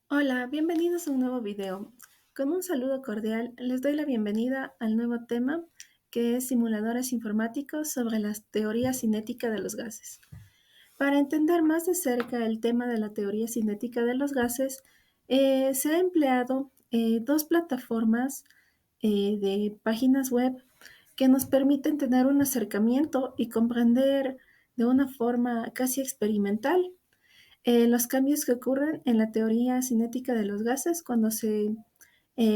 Hola, bienvenidos a un nuevo video. Con un saludo cordial, les doy la bienvenida al nuevo tema que es simuladores informáticos sobre la teoría cinética de los gases. Para entender más de cerca el tema de la teoría cinética de los gases, se ha empleado dos plataformas de páginas web que nos permiten tener un acercamiento y comprender de una forma casi experimental los cambios que ocurren en la teoría cinética de los gases cuando se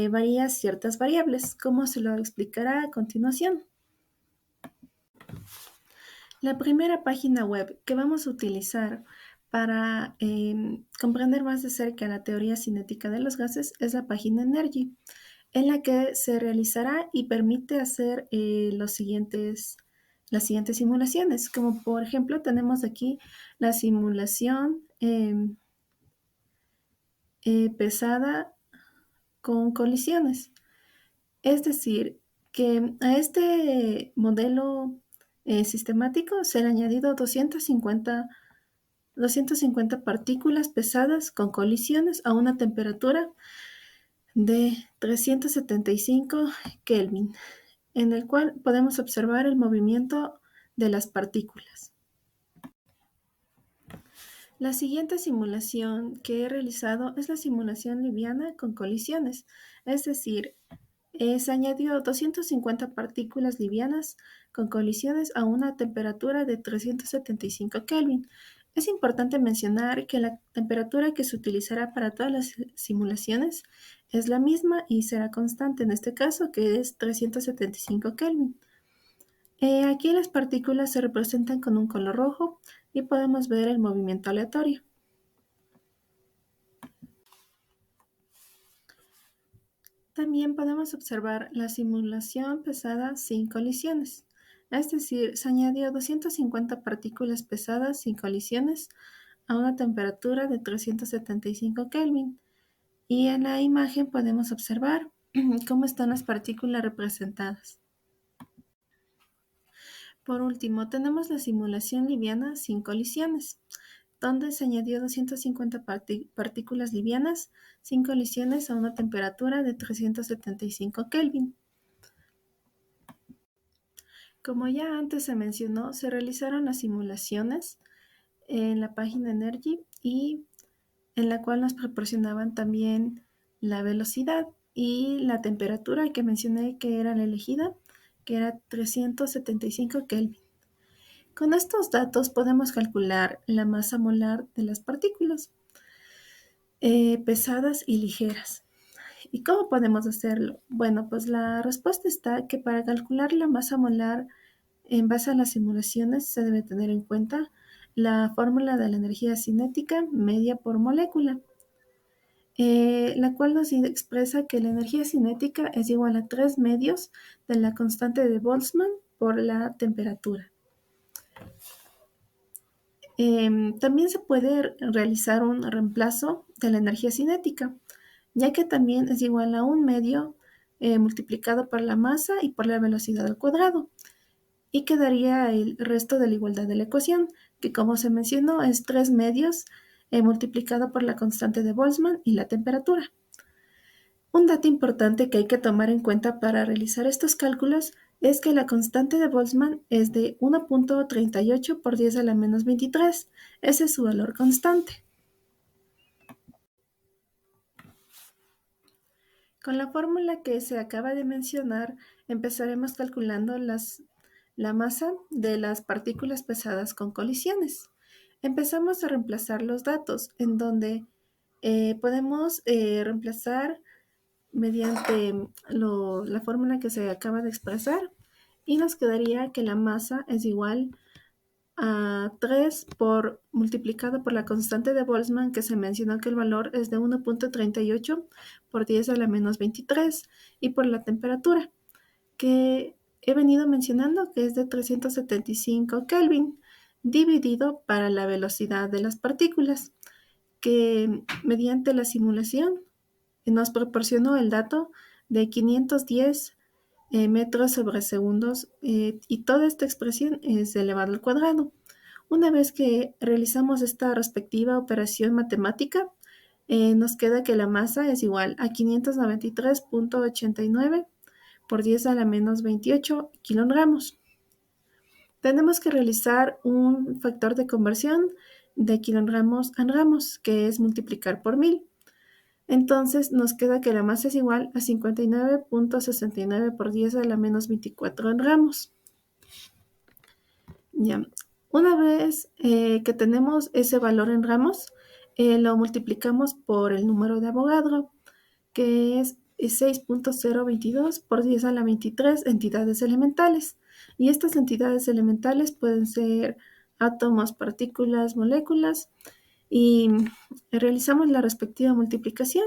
varían ciertas variables, como se lo explicará a continuación. La primera página web que vamos a utilizar para comprender más de cerca la teoría cinética de los gases es la página Energy, en la que se realizará y permite hacer las siguientes simulaciones, como por ejemplo tenemos aquí la simulación pesada con colisiones. Es decir, que a este modelo sistemático se le han añadido 250 partículas pesadas con colisiones a una temperatura de 375 Kelvin, en el cual podemos observar el movimiento de las partículas. La siguiente simulación que he realizado es la simulación liviana con colisiones, es decir, se añadió 250 partículas livianas con colisiones a una temperatura de 375 Kelvin. Es importante mencionar que la temperatura que se utilizará para todas las simulaciones es la misma y será constante en este caso, que es 375 Kelvin. Aquí las partículas se representan con un color rojo y podemos ver el movimiento aleatorio. También podemos observar la simulación pesada sin colisiones, es decir, se añadió 250 partículas pesadas sin colisiones a una temperatura de 375 Kelvin. Y en la imagen podemos observar cómo están las partículas representadas. Por último, tenemos la simulación liviana sin colisiones, donde se añadió 250 partículas livianas sin colisiones a una temperatura de 375 Kelvin. Como ya antes se mencionó, se realizaron las simulaciones en la página Energy y en la cual nos proporcionaban también la velocidad y la temperatura que mencioné que era la elegida, que era 375 Kelvin. Con estos datos podemos calcular la masa molar de las partículas pesadas y ligeras. ¿Y cómo podemos hacerlo? Bueno, pues la respuesta está que para calcular la masa molar en base a las simulaciones se debe tener en cuenta la fórmula de la energía cinética media por molécula, la cual nos expresa que la energía cinética es igual a 3 medios de la constante de Boltzmann por la temperatura. También se puede realizar un reemplazo de la energía cinética, ya que también es igual a un medio multiplicado por la masa y por la velocidad al cuadrado, y quedaría el resto de la igualdad de la ecuación, que como se mencionó es 3 medios multiplicado por la constante de Boltzmann y la temperatura. Un dato importante que hay que tomar en cuenta para realizar estos cálculos es que la constante de Boltzmann es de 1.38 por 10 a la menos 23. Ese es su valor constante. Con la fórmula que se acaba de mencionar, empezaremos calculando la masa de las partículas pesadas con colisiones. Empezamos a reemplazar los datos, en donde podemos reemplazar mediante la fórmula que se acaba de expresar, y nos quedaría que la masa es igual a 3 por multiplicado por la constante de Boltzmann, que se mencionó que el valor es de 1.38 por 10 a la menos 23, y por la temperatura, que he venido mencionando que es de 375 Kelvin, dividido para la velocidad de las partículas, que mediante la simulación nos proporcionó el dato de 510 metros sobre segundos, y toda esta expresión es elevado al cuadrado. Una vez que realizamos esta respectiva operación matemática, nos queda que la masa es igual a 593.89 por 10 a la menos 28 kilogramos. Tenemos que realizar un factor de conversión de kilogramos a gramos, que es multiplicar por 1000. Entonces nos queda que la masa es igual a 59.69 por 10 a la menos 24 gramos. Ya. Una vez que tenemos ese valor en gramos, lo multiplicamos por el número de Avogadro, que es 6.022 por 10 a la 23 entidades elementales. Y estas entidades elementales pueden ser átomos, partículas, moléculas, y realizamos la respectiva multiplicación.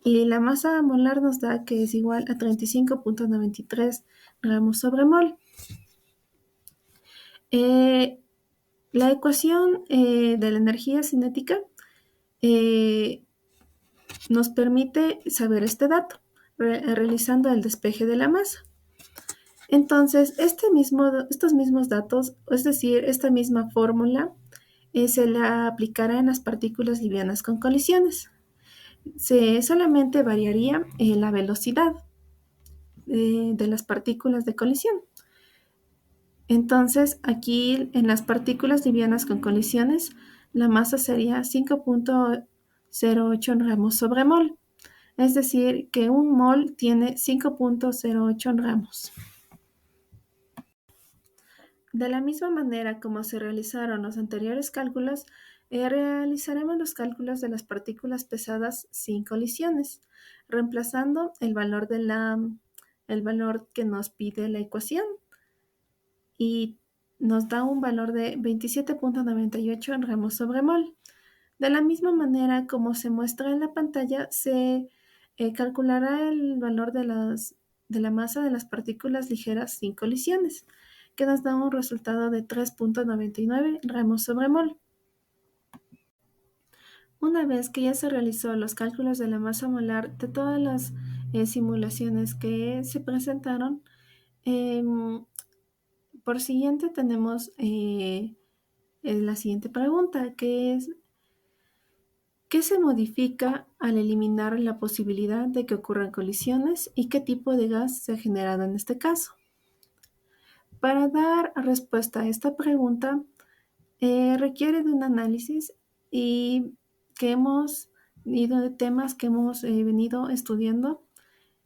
Y la masa molar nos da que es igual a 35.93 gramos sobre mol. La ecuación de la energía cinética nos permite saber este dato, realizando el despeje de la masa. Entonces, estos mismos datos, es decir, esta misma fórmula, se la aplicará en las partículas livianas con colisiones. Solamente variaría la velocidad de las partículas de colisión. Entonces, aquí en las partículas livianas con colisiones, la masa sería 5.08 gramos sobre mol. Es decir, que un mol tiene 5.08 gramos. De la misma manera como se realizaron los anteriores cálculos, realizaremos los cálculos de las partículas pesadas sin colisiones, reemplazando el valor que nos pide la ecuación, y nos da un valor de 27.98 gramos sobre mol. De la misma manera como se muestra en la pantalla, se calculará el valor de la masa de las partículas ligeras sin colisiones, que nos da un resultado de 3.99 gramos sobre mol. Una vez que ya se realizó los cálculos de la masa molar de todas las simulaciones que se presentaron, por siguiente tenemos la siguiente pregunta, que es: ¿qué se modifica al eliminar la posibilidad de que ocurran colisiones y qué tipo de gas se ha generado en este caso? Para dar respuesta a esta pregunta, requiere de un análisis y de temas que hemos venido estudiando,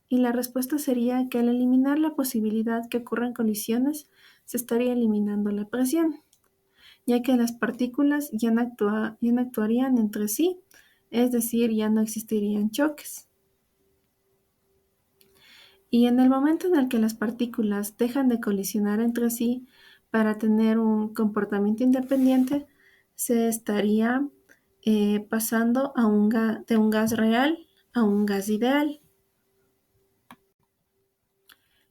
y la respuesta sería que al eliminar la posibilidad que ocurran colisiones, se estaría eliminando la presión, ya que las partículas ya no actuarían entre sí, es decir, ya no existirían choques. Y en el momento en el que las partículas dejan de colisionar entre sí para tener un comportamiento independiente, se estaría pasando de un gas real a un gas ideal.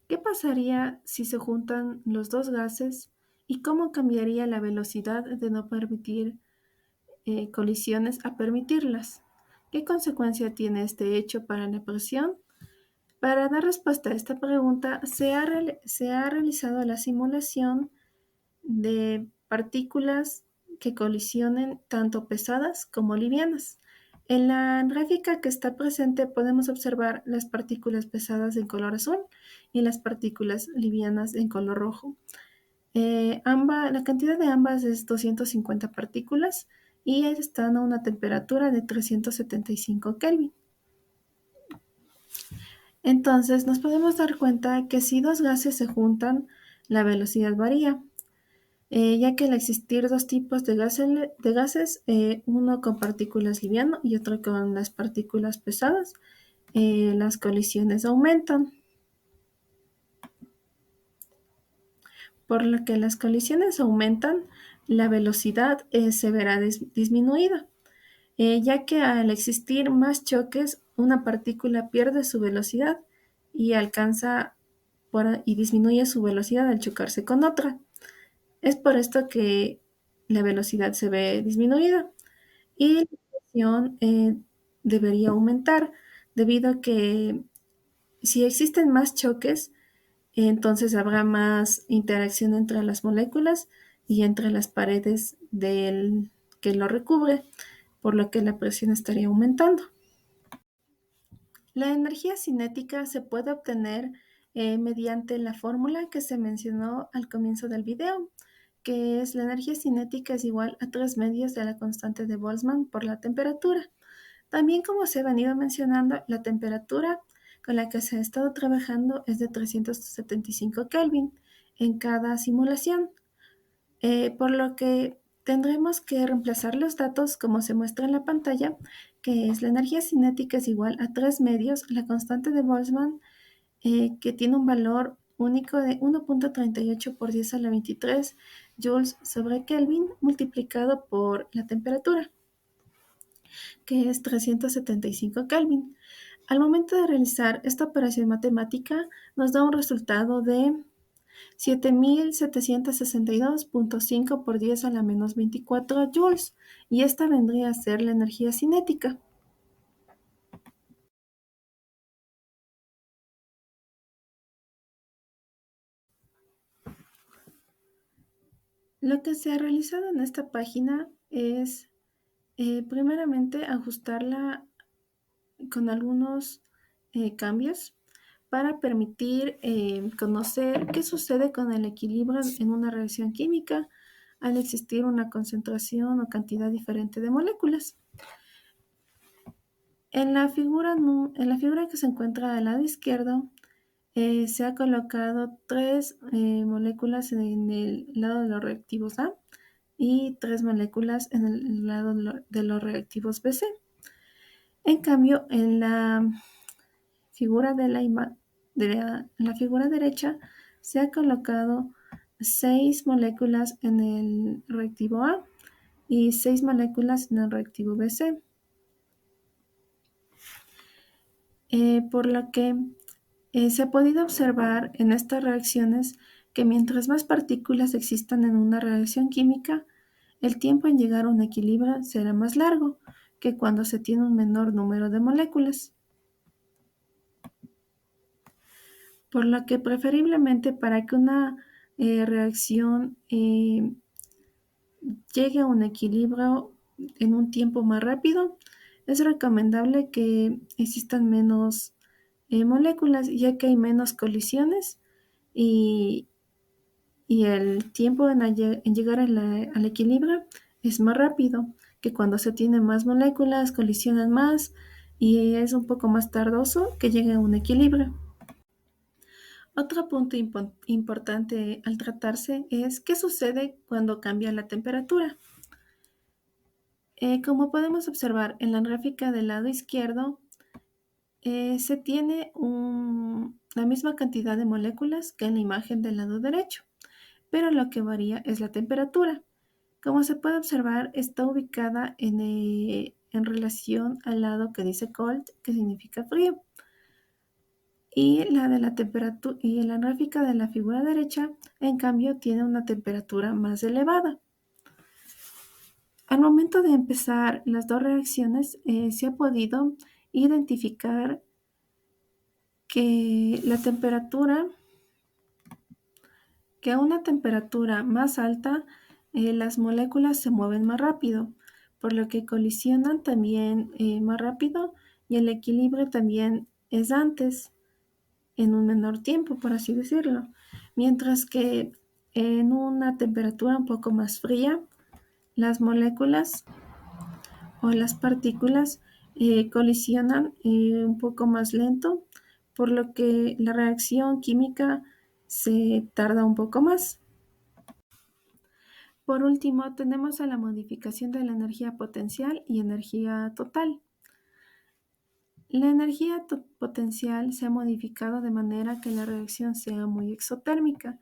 ¿Qué pasaría si se juntan los dos gases y cómo cambiaría la velocidad de no permitir colisiones a permitirlas? ¿Qué consecuencia tiene este hecho para la presión? Para dar respuesta a esta pregunta, se ha realizado la simulación de partículas que colisionen tanto pesadas como livianas. En la gráfica que está presente podemos observar las partículas pesadas en color azul y las partículas livianas en color rojo. La cantidad de ambas es 250 partículas y están a una temperatura de 375 Kelvin. Entonces nos podemos dar cuenta que si dos gases se juntan, la velocidad varía, ya que al existir dos tipos de gases, uno con partículas livianas y otro con las partículas pesadas, las colisiones aumentan. Por lo que las colisiones aumentan, la velocidad se verá disminuida, ya que al existir más choques, una partícula pierde su velocidad y disminuye su velocidad al chocarse con otra. Es por esto que la velocidad se ve disminuida y la presión debería aumentar, debido a que si existen más choques, entonces habrá más interacción entre las moléculas y entre las paredes que lo recubre. por lo que la presión estaría aumentando. La energía cinética se puede obtener mediante la fórmula que se mencionó al comienzo del video, que es la energía cinética es igual a 3 medios de la constante de Boltzmann por la temperatura. También, como se ha venido mencionando, la temperatura con la que se ha estado trabajando es de 375 Kelvin en cada simulación, por lo que tendremos que reemplazar los datos como se muestra en la pantalla, que es la energía cinética es igual a 3 medios, la constante de Boltzmann, que tiene un valor único de 1.38 por 10 a la 23 joules sobre Kelvin multiplicado por la temperatura, que es 375 Kelvin. Al momento de realizar esta operación matemática, nos da un resultado de 7762.5 por 10 a la menos 24 joules, y esta vendría a ser la energía cinética. Lo que se ha realizado en esta página es primeramente ajustarla con algunos cambios para permitir conocer qué sucede con el equilibrio en una reacción química al existir una concentración o cantidad diferente de moléculas. En la figura que se encuentra al lado izquierdo, se ha colocado 3 moléculas en el lado de los reactivos A y 3 moléculas en el lado de los reactivos BC. En cambio, en la figura la figura derecha se ha colocado 6 moléculas en el reactivo A y 6 moléculas en el reactivo BC. Por lo que se ha podido observar en estas reacciones que mientras más partículas existan en una reacción química, el tiempo en llegar a un equilibrio será más largo que cuando se tiene un menor número de moléculas. Por lo que preferiblemente para que una reacción llegue a un equilibrio en un tiempo más rápido, es recomendable que existan menos moléculas, ya que hay menos colisiones y, el tiempo en llegar al equilibrio es más rápido que cuando se tiene más moléculas, colisionan más y es un poco más tardoso que llegue a un equilibrio. Otro punto importante al tratarse es qué sucede cuando cambia la temperatura. Como podemos observar en la gráfica del lado izquierdo, se tiene la misma cantidad de moléculas que en la imagen del lado derecho, pero lo que varía es la temperatura. Como se puede observar, está ubicada en relación al lado que dice cold, que significa frío. Y la temperatura y la gráfica de la figura derecha, en cambio, tiene una temperatura más elevada. Al momento de empezar las dos reacciones, se ha podido identificar que que a una temperatura más alta, las moléculas se mueven más rápido, por lo que colisionan también más rápido y el equilibrio también es antes, en un menor tiempo, por así decirlo. Mientras que en una temperatura un poco más fría, las moléculas o las partículas colisionan un poco más lento, por lo que la reacción química se tarda un poco más. Por último, tenemos a la modificación de la energía potencial y energía total. La energía potencial se ha modificado de manera que la reacción sea muy exotérmica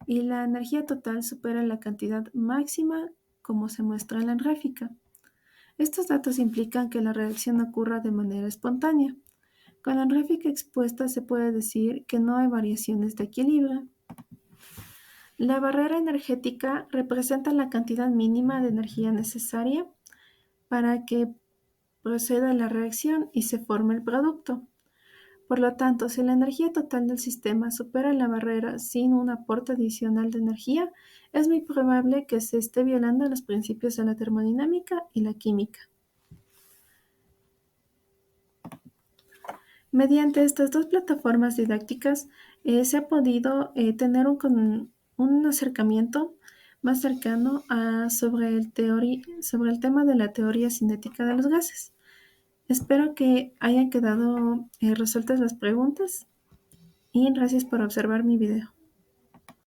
y la energía total supera la cantidad máxima como se muestra en la gráfica. Estos datos implican que la reacción ocurra de manera espontánea. Con la gráfica expuesta se puede decir que no hay variaciones de equilibrio. La barrera energética representa la cantidad mínima de energía necesaria para que proceda la reacción y se forme el producto. Por lo tanto, si la energía total del sistema supera la barrera sin un aporte adicional de energía, es muy probable que se esté violando los principios de la termodinámica y la química. Mediante estas dos plataformas didácticas se ha podido tener un acercamiento más cercano sobre el tema de la teoría cinética de los gases. Espero que hayan quedado resueltas las preguntas y gracias por observar mi video.